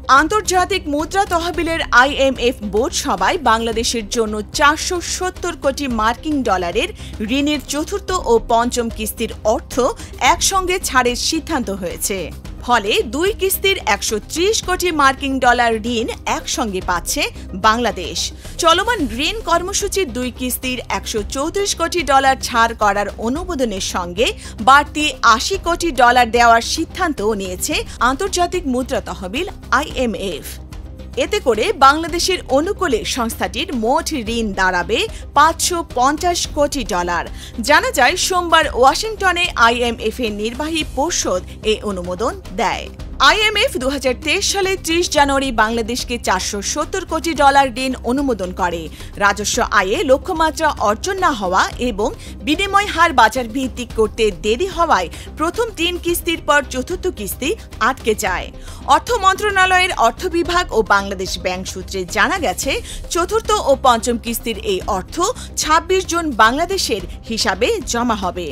আন্তর্জাতিক মুদ্রা তহবিলের IMF বোর্ড সভায় বাংলাদেশের জন্য 470 কোটি মার্কিন ডলারের ঋণের চতুর্থ ও পঞ্চম কিস্তির অর্থ একসঙ্গে ছাড়ের সিদ্ধান্ত হয়েছে। ফলে দুই কিস্তির 130 কোটি মার্কিন ডলার ঋণ একসঙ্গে পাচ্ছে বাংলাদেশ। চলমান ঋণ কর্মসূচির দুই কিস্তির 134 কোটি ডলার ছাড় করার অনুমোদনের সঙ্গে বাড়তি 80 কোটি ডলার দেওয়ার সিদ্ধান্তও নিয়েছে আন্তর্জাতিক মুদ্রা তহবিল IMF। এতে করে বাংলাদেশের অনুকূলে সংস্থাটির মোট ঋণ দাঁড়াবে 550 কোটি ডলার। জানা যায়, সোমবার ওয়াশিংটনে IMF এর নির্বাহী পরিষদ এই অনুমোদন দেয়। IMF 2023 সালে 30 জানুয়ারি বাংলাদেশকে 470 কোটি ডলার ঋণ অনুমোদন করে। রাজস্ব আয়ে লক্ষ্যমাত্রা অর্জন না হওয়া এবং বিনিময় হার বাজার ভিত্তিক করতে দেরি হওয়ায় প্রথম 3 কিস্তির পর চতুর্থ কিস্তি আটকে যায়। অর্থ মন্ত্রণালয়ের অর্থ বিভাগ ও বাংলাদেশ ব্যাংক সূত্রে জানা গেছে, চতুর্থ ও পঞ্চম কিস্তির এই অর্থ 26 জুন বাংলাদেশের হিসাবে জমা হবে।